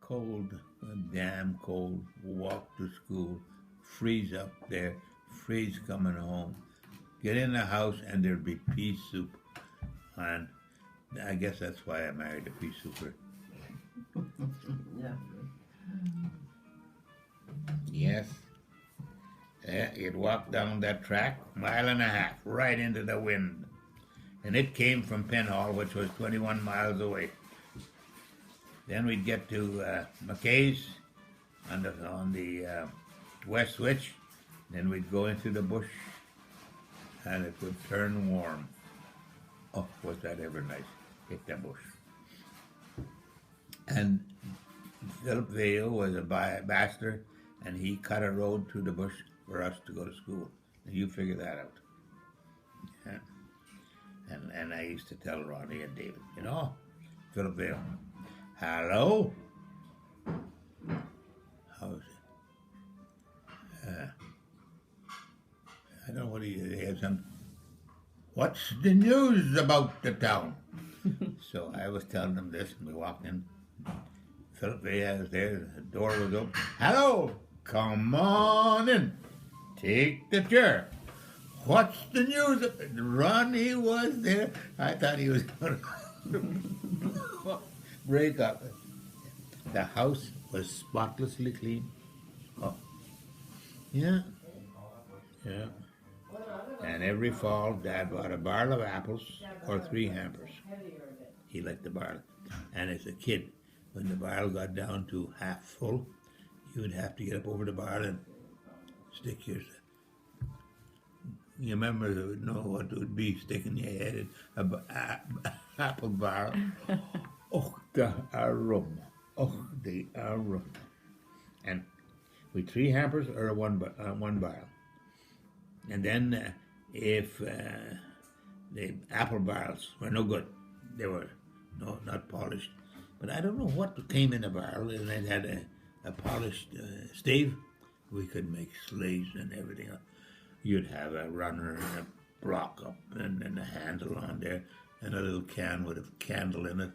cold, damn cold. Walk to school, freeze up there, freeze coming home. Get in the house and there'd be pea soup. And I guess that's why I married a pea souper. Yeah. Yes. Yeah, you'd walk down that track, mile and a half, right into the wind. And it came from Penhall, which was 21 miles away. Then we'd get to McKay's on the west switch. Then we'd go into the bush, and it would turn warm. Oh, was that ever nice? Hit the bush. And Philip Vale was a bachelor, and he cut a road through the bush for us to go to school. And you figure that out. Yeah. And I used to tell Ronnie and David, you know, Philip Vale, hello? How is it? I don't know what he had some. What's the news about the town? So I was telling them this, and we walked in. Philip Vale was there, the door was open. Hello, come on in. Take the chair. What's the news? Ronnie was there. I thought he was going to break up. The house was spotlessly clean. Oh, yeah, yeah. And every fall, Dad bought a barrel of apples or 3 hampers. He liked the barrel. And as a kid, when the barrel got down to half full, you would have to get up over the barrel and stick yourself. You remember know what it would be sticking your head in apple barrel. Oh, the aroma. Oh, the aroma. And with 3 hampers or one barrel. And then if the apple barrels were no good, they were not polished. But I don't know what came in the barrel, and it had a polished stave. We could make sleighs and everything else. You'd have a runner and a block up and then a handle on there and a little can with a candle in it.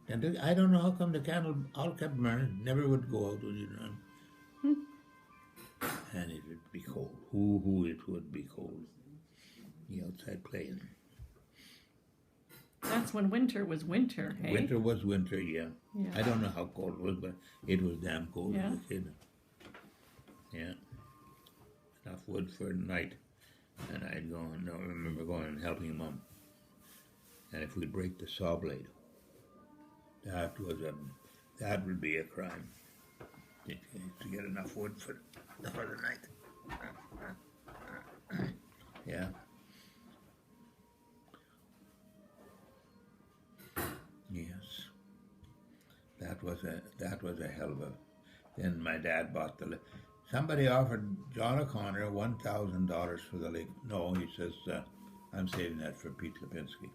And I don't know how come the candle all kept burning, never would go out, would you know? And it would be cold. Who it would be cold. The outside playing. That's when winter was winter, hey? Winter was winter, yeah. Yeah. I don't know how cold it was, but it was damn cold Yeah. as a kid. Yeah. Enough wood for the night. And I'd go and I remember going and helping Mom. And if we'd break the saw blade, that would be a crime. To get enough wood for the night. Yeah. Yes. That was a hell of a. Then my dad bought the. Somebody offered John O'Connor $1,000 for the lake. No, he says, I'm saving that for Pete Lipinski.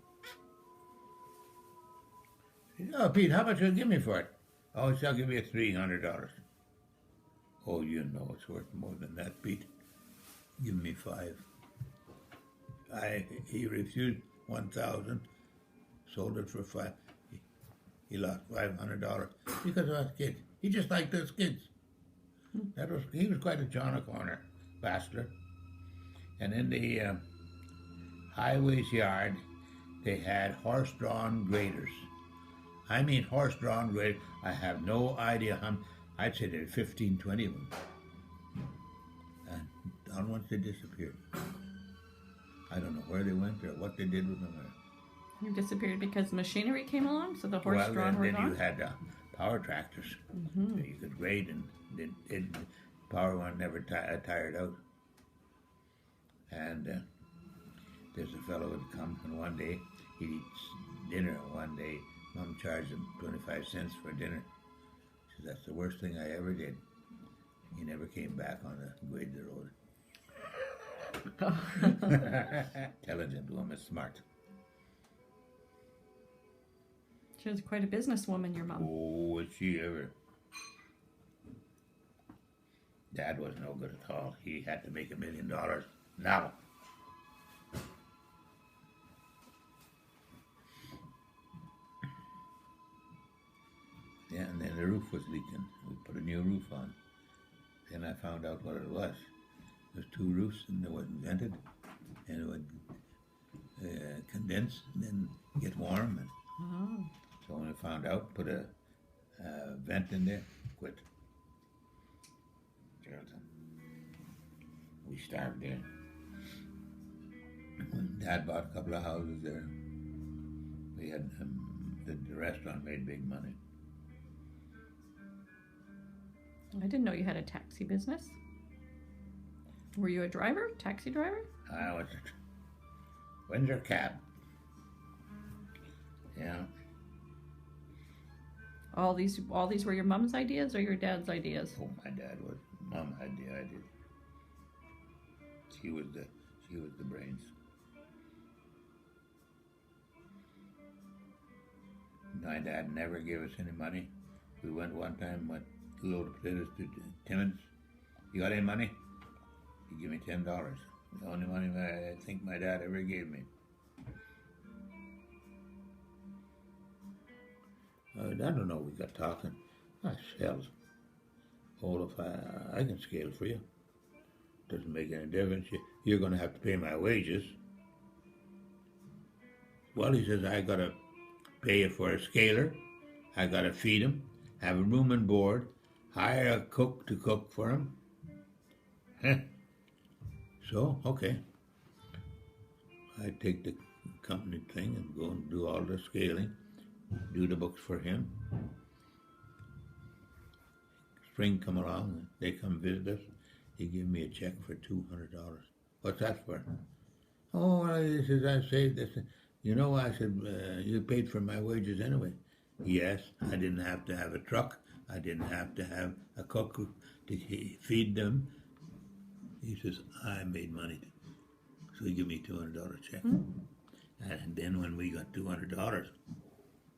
Oh, Pete, how much will you give me for it? Oh, I'll give you $300. Oh, you know it's worth more than that, Pete. Give me 5. He refused 1,000, sold it for 5. He lost $500 because of us kids. He just liked those kids. He was quite a John O'Connor bastard. And in the highways yard, they had horse-drawn graders. I mean horse-drawn graders. I have no idea how. I'd say there were 15, 20 of them. And down once they disappeared. I don't know where they went or what they did with them. You disappeared because machinery came along, so the horse-drawn were then gone? you had power tractors. Mm-hmm. You could grade, and the power one never tired out. And there's a fellow who'd come, and one day he'd eat dinner. One day, Mom charged him 25 cents for dinner. She said, that's the worst thing I ever did. He never came back on the grade the road. Intelligent woman, smart. She was quite a businesswoman, your mom. Oh, was she ever. Dad was no good at all. He had to make $1 million now. Yeah, and then the the roof was leaking. We put a new roof on. Then I found out what it was. There's two roofs and they wasn't vented, and it would condense and then get warm. And Oh. so when I found out, put a vent in there, quit. Geraldton. We starved there. When Dad bought a couple of houses there. We had the restaurant made big money. I didn't know you had a taxi business. Were you a driver? Taxi driver? I was a Windsor cab. Yeah. All these were your mom's ideas or your dad's ideas? Oh, my dad was. Mom had the idea. She was the brains. My dad never gave us any money. We went one time with a load of potatoes to Timmins. You got any money? He gave me $10. The only money I think my dad ever gave me. I don't know. We got talking. Shells. Olaf, I can scale for you. Doesn't make any difference. You're going to have to pay my wages. Well, he says, I got to pay you for a scaler. I got to feed him, have a room and board, hire a cook to cook for him. So, okay. I take the company thing and go and do all the scaling, do the books for him. Spring come along, they come visit us. He gave me a check for $200. What's that for? Oh, well, he says, I saved this. You know, I said, you paid for my wages anyway. Yes, I didn't have to have a truck. I didn't have to have a cook to feed them. He says, I made money. So he gave me $200 check. And then when we got $200,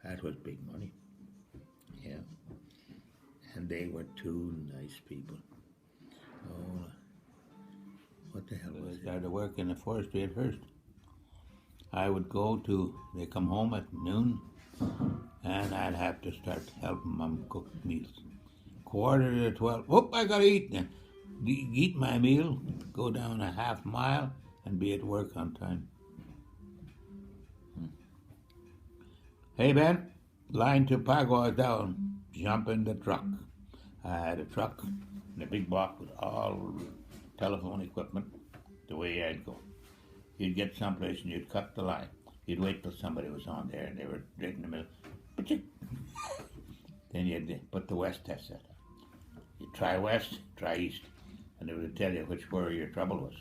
that was big money. Yeah. And they were two nice people. Oh, what the hell was it? I started work in the forestry at Hearst. I would go to, they come home at noon, and I'd have to start helping Mom cook meals. 11:45, whoop, I gotta eat. Eat my meal, go down a half mile, and be at work on time. Hey, Ben, line to Pagua is down. Jump in the truck. I had a truck and a big box with all telephone equipment, the way I'd go. You'd get someplace and you'd cut the line. You'd wait till somebody was on there and they were right in the middle. Then you'd put the west test set. You'd try west, try east, and it would tell you where your trouble was.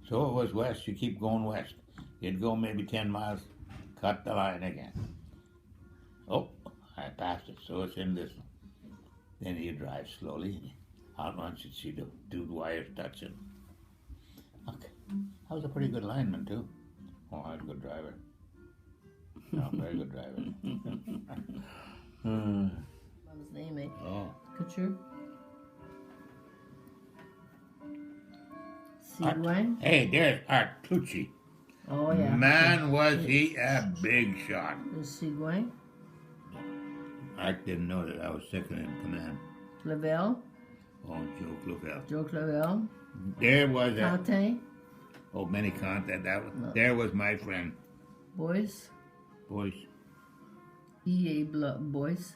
So it was west, you keep going west. You'd go maybe 10 miles, cut the line again. Oh, I passed it, so it's in this. Then you drive slowly. Out once you'd see the dude wires touching. Okay. I was a pretty good lineman, too. Oh, I was a good driver. No, very good driver. Mom's name, eh? Oh. Couture. Seguin. Hey, there's Art Tucci. Oh, yeah. Man, was he a big shot. There's Seguin. Art didn't know that I was second in command. Clavel. Oh, Joe Clavel. Joe Clavel. There was a... Conte. Oh, many content. No. There was my friend. Boyce. Boyce. E.A. Boyce.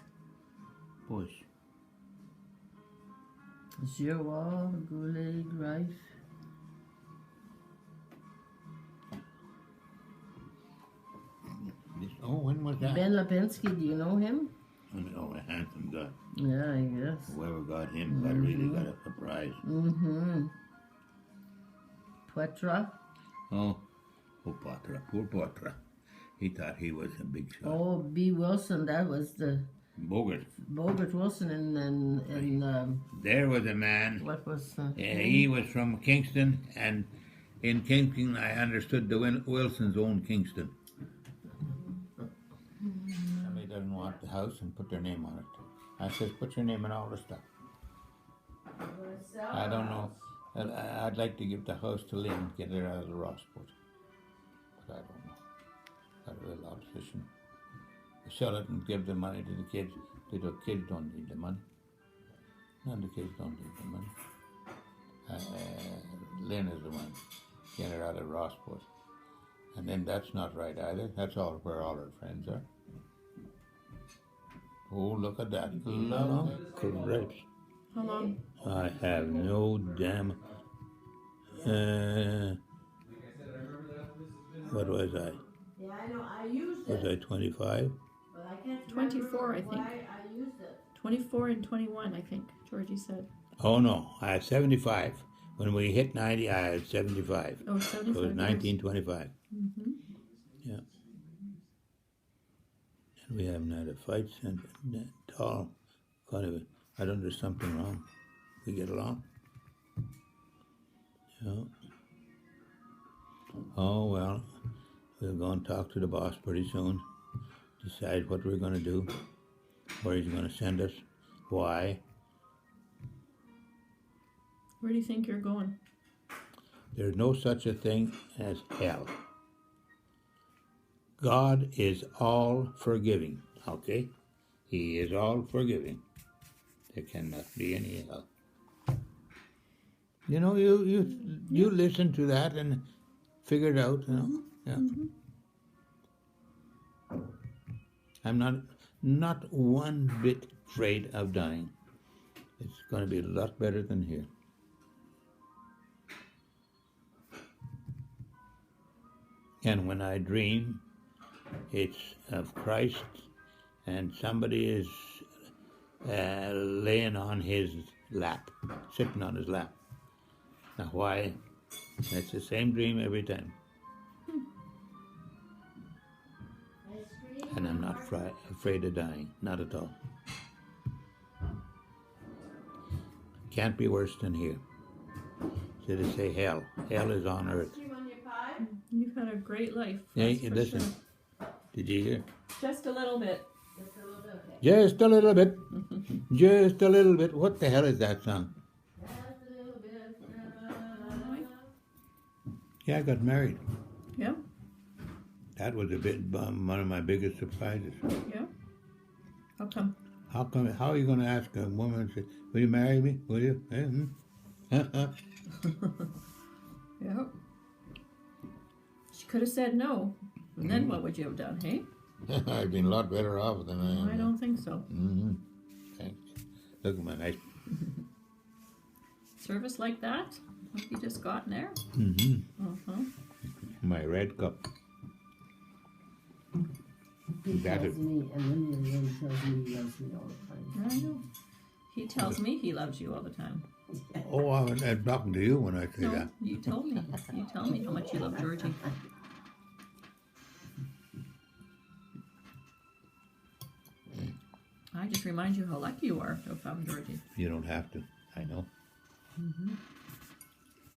Boyce. Giroir. Goulet. Greif. Oh, when was that? Ben Lipinski, do you know him? Oh, a handsome guy. Yeah, I guess. Whoever got him really got a prize. Mm-hmm. Poitras. Oh, Poitras. Poor Poitras. He thought he was a big shot. Oh, B. Wilson, that was the Bogart. Bogart Wilson and There was a man. what was He was from Kingston, and in Kingston I understood the Wilsons owned Kingston. Somebody doesn't want the house and put their name on it. I says, put your name on all the stuff. I don't know. I'd like to give the house to Lynn, get her out of the Rossport. But I don't know. Got a real opposition. Sell it and give the money to the kids. The kids don't need the money. None of the kids don't need the money. Lynn is the one getting it out of Rossport. And then that's not right either. That's all where all her friends are. Oh, look at that. Long correct. How long? I have no damn. What was I? Yeah, I know. I used Was I 25? but I can't 24, I think. I used it. 24 and 21, I think, Georgie said. Oh no, I had 75. When we hit 90, I had 75. Oh, So 75 it was years. 1925. Mm-hmm. Yeah. And we haven't had a fight since at all. Kind of, I don't know, there's something wrong. We get along. Yeah. Oh well, we'll go and talk to the boss pretty soon. Decide what we're going to do, where he's going to send us, why. Where do you think you're going? There's no such a thing as hell. God is all forgiving, okay? He is all forgiving. There cannot be any hell. You know, you listen to that and figure it out, you know? Yeah. Mm-hmm. I'm not one bit afraid of dying. It's going to be a lot better than here. And when I dream, it's of Christ and somebody is laying on his lap, sitting on his lap. Now why? It's the same dream every time. And I'm not afraid of dying, not at all. Can't be worse than here. So they say hell. Hell is on earth. You've had a great life. Hey, that's for listen. sure. Did you hear? Just a little bit. Just a little bit. Just a little bit. What the hell is that song? Yeah, I got married. Yeah, That was one of my biggest surprises. yeah. How come? How are you going to ask a woman, say, will you marry me? Will you? Yeah. She could have said no. And then what would you have done, hey? I've been a lot better off than I am. I don't think so. Mm-hmm. Thanks. Look at my nice. Service like that? Like you just got in there? Mm-hmm. Uh-huh. My red cup. He That tells is- me, and Lynn tells me he loves me all the time. I know. He tells me he loves you all the time. Oh, I'm talking to you when I say No, that. you told me. You tell me how much you love Georgie. I just remind you how lucky you are to have found Georgie. You don't have to. I know. Mm-hmm.